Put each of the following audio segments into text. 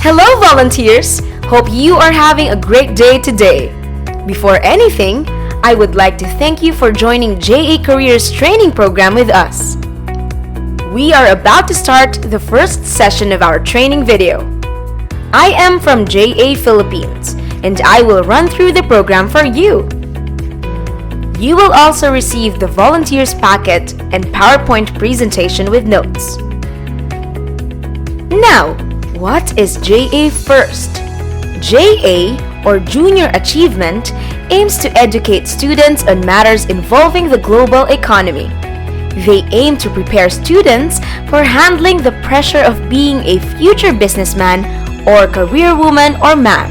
Hello, volunteers! Hope you are having a great day today. Before anything, I would like to thank you for joining JA Careers training program with us. We are about to start the first session of our training video. I am from JA Philippines, and I will run through the program for you. You will also receive the volunteers packet and PowerPoint presentation with notes. Now, what is JA First? JA, or Junior Achievement, aims to educate students on matters involving the global economy. They aim to prepare students for handling the pressure of being a future businessman or career woman or man.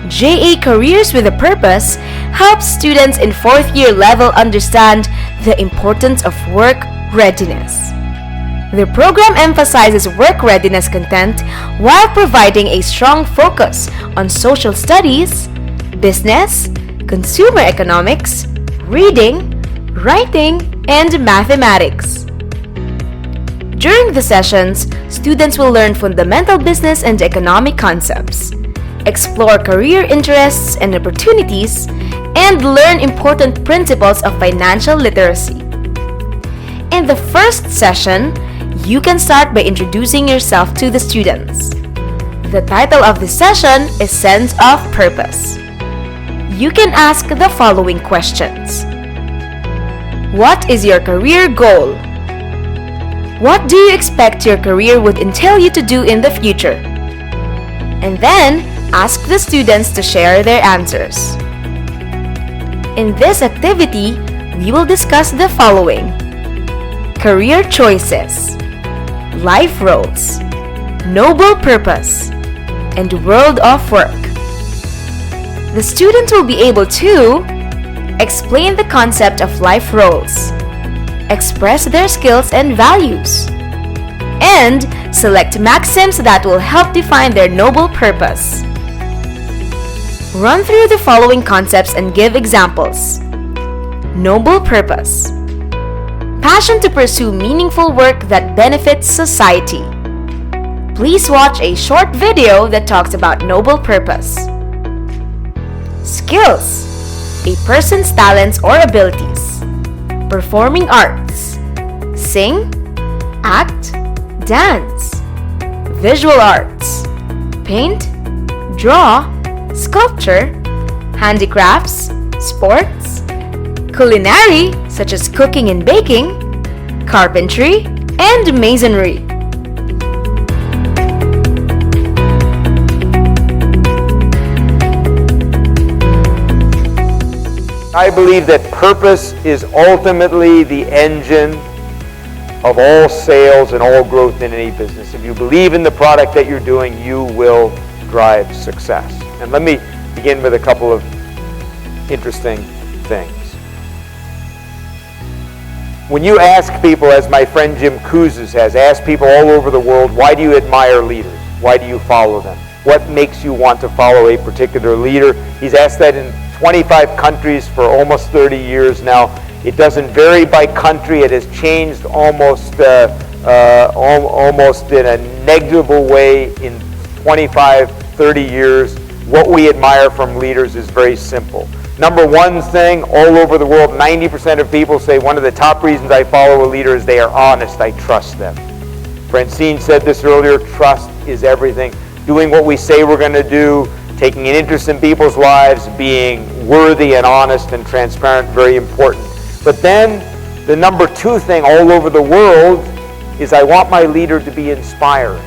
JA Careers with a Purpose helps students in 4th year level understand the importance of work readiness. The program emphasizes work readiness content while providing a strong focus on social studies, business, consumer economics, reading, writing, and mathematics. During the sessions, students will learn fundamental business and economic concepts, explore career interests and opportunities, and learn important principles of financial literacy. In the first session, you can start by introducing yourself to the students. The title of the session is Sense of Purpose. You can ask the following questions. What is your career goal? What do you expect your career would entail you to do in the future? And then, ask the students to share their answers. In this activity, we will discuss the following: career choices, life roles, noble purpose, and world of work. The students will be able to explain the concept of life roles, express their skills and values, and select maxims that will help define their noble purpose. Run through the following concepts and give examples. Noble purpose: passion to pursue meaningful work that benefits society. Please watch a short video that talks about noble purpose. Skills: a person's talents or abilities. Performing arts: sing, act, dance. Visual arts: paint, draw, sculpture, handicrafts, sports. Culinary, such as cooking and baking, carpentry, and masonry. I believe that purpose is ultimately the engine of all sales and all growth in any business. If you believe in the product that you're doing, you will drive success. And let me begin with a couple of interesting things. When you ask people, as my friend Jim Kouzes has asked people all over the world, why do you admire leaders? Why do you follow them? What makes you want to follow a particular leader? He's asked that in 25 countries for almost 30 years now. It doesn't vary by country. It has changed almost in a negligible way in 25, 30 years. What we admire from leaders is very simple. Number one thing, all over the world, 90% of people say one of the top reasons I follow a leader is they are honest, I trust them. Francine said this earlier, trust is everything. Doing what we say we're going to do, taking an interest in people's lives, being worthy and honest and transparent, very important. But then, the number two thing all over the world is I want my leader to be inspiring.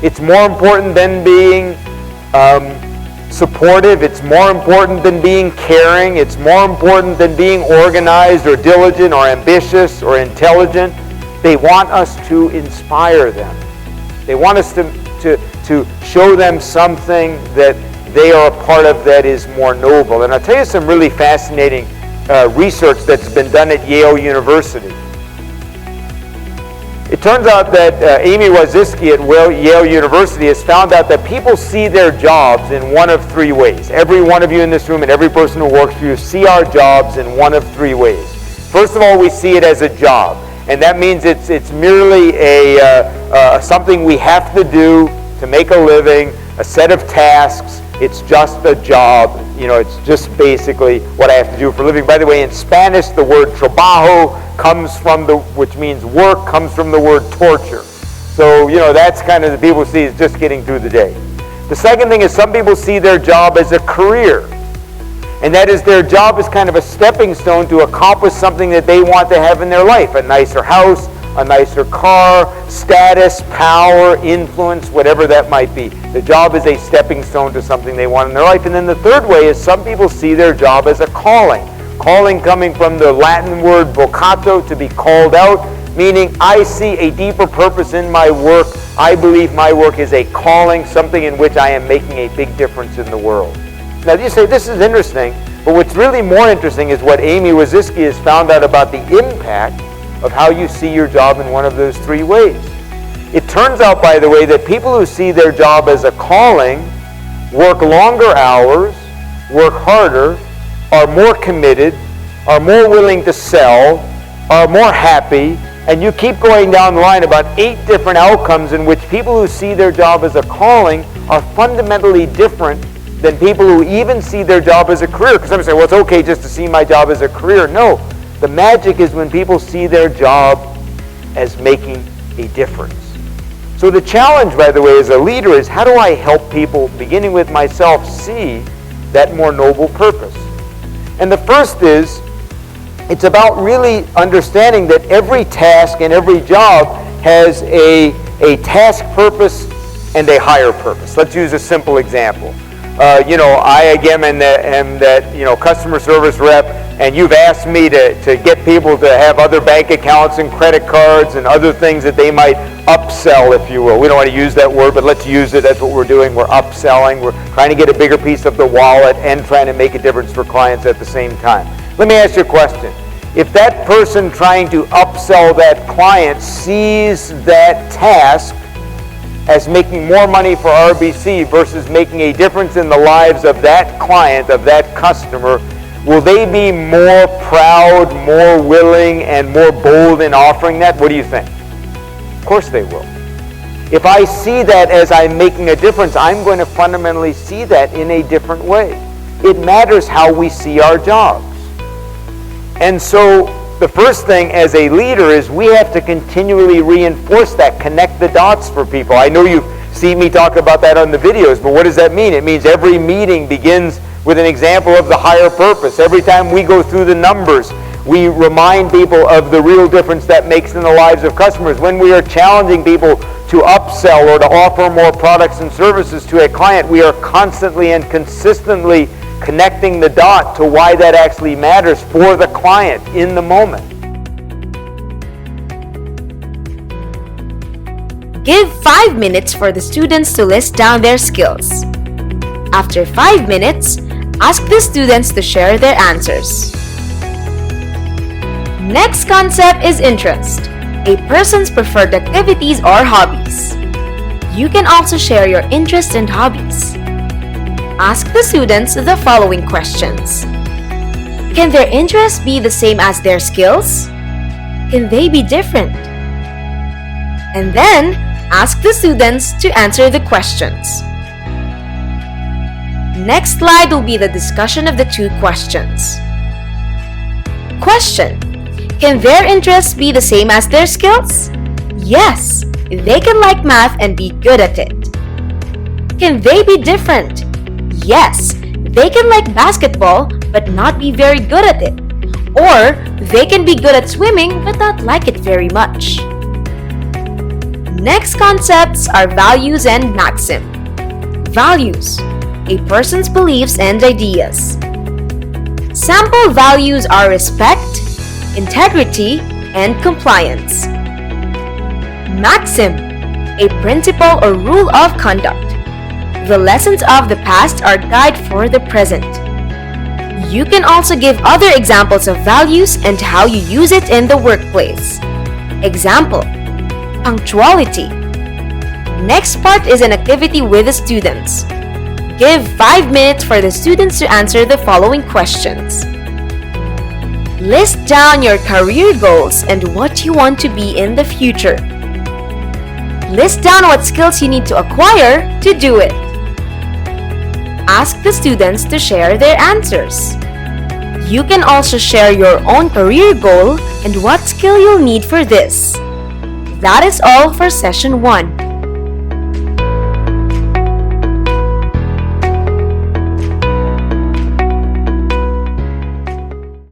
It's more important than being supportive. It's more important than being caring. It's more important than being organized or diligent or ambitious or intelligent. They want us to inspire them. They want us to show them something that they are a part of that is more noble. And I'll tell you some really fascinating research that's been done at Yale University. It turns out that Amy Wazisky at Yale University has found out that people see their jobs in one of three ways. Every one of you in this room and every person who works for you see our jobs in one of three ways. First of all, we see it as a job. and that means it's merely something we have to do to make a living, a set of tasks. It's just a job. It's just basically what I have to do for a living. By the way, in Spanish, the word trabajo which means work, comes from the word torture. So, that's kind of the people see as just getting through the day. The second thing is some people see their job as a career. And that is, their job is kind of a stepping stone to accomplish something that they want to have in their life. A nicer house, a nicer car, status, power, influence, whatever that might be. The job is a stepping stone to something they want in their life. And then the third way is some people see their job as a calling. Calling coming from the Latin word vocato, to be called out, meaning I see a deeper purpose in my work. I believe my work is a calling, something in which I am making a big difference in the world. Now you say, this is interesting, but what's really more interesting is what Amy Wojcicki has found out about the impact of how you see your job in one of those three ways. It turns out, by the way, that people who see their job as a calling work longer hours, work harder, are more committed, are more willing to sell, are more happy, and you keep going down the line about 8 different outcomes in which people who see their job as a calling are fundamentally different than people who even see their job as a career. Because some say, well, it's okay just to see my job as a career. No, the magic is when people see their job as making a difference. So the challenge, by the way, as a leader is, how do I help people, beginning with myself, see that more noble purpose? And the first is, it's about really understanding that every task and every job has a task purpose and a higher purpose. Let's use a simple example. I again am that customer service rep, and you've asked me to get people to have other bank accounts and credit cards and other things that they might upsell, if you will. We don't want to use that word, but let's use it. That's what we're doing. We're upselling. We're trying to get a bigger piece of the wallet and trying to make a difference for clients at the same time. Let me ask you a question. If that person trying to upsell that client sees that task as making more money for RBC versus making a difference in the lives of that client, of that customer, will they be more proud, more willing, and more bold in offering that? What do you think? Of course they will. If I see that as I'm making a difference, I'm going to fundamentally see that in a different way. It matters how we see our jobs. And so the first thing as a leader is we have to continually reinforce that, connect the dots for people. I know you've seen me talk about that on the videos, but what does that mean? It means every meeting begins with an example of the higher purpose. Every time we go through the numbers, we remind people of the real difference that makes in the lives of customers. When we are challenging people to upsell or to offer more products and services to a client, we are constantly and consistently connecting the dot to why that actually matters for the client in the moment. Give 5 minutes for the students to list down their skills. After 5 minutes, ask the students to share their answers. Next concept is interest, a person's preferred activities or hobbies. You can also share your interests and hobbies. Ask the students the following questions. Can their interests be the same as their skills? Can they be different? And then, ask the students to answer the questions. Next slide will be the discussion of the 2 questions. Question: can their interests be the same as their skills? Yes, they can like math and be good at it. Can they be different? Yes, they can like basketball but not be very good at it. Or they can be good at swimming but not like it very much. Next concepts are values and maxim. Values: a person's beliefs and ideas. Sample values are respect, integrity, and compliance. Maxim: a principle or rule of conduct. The lessons of the past are guide for the present. You can also give other examples of values and how you use it in the workplace. Example: punctuality. Next part is an activity with the students. Give 5 minutes for the students to answer the following questions. List down your career goals and what you want to be in the future. List down what skills you need to acquire to do it. Ask the students to share their answers. You can also share your own career goal and what skill you'll need for this. That is all for session 1.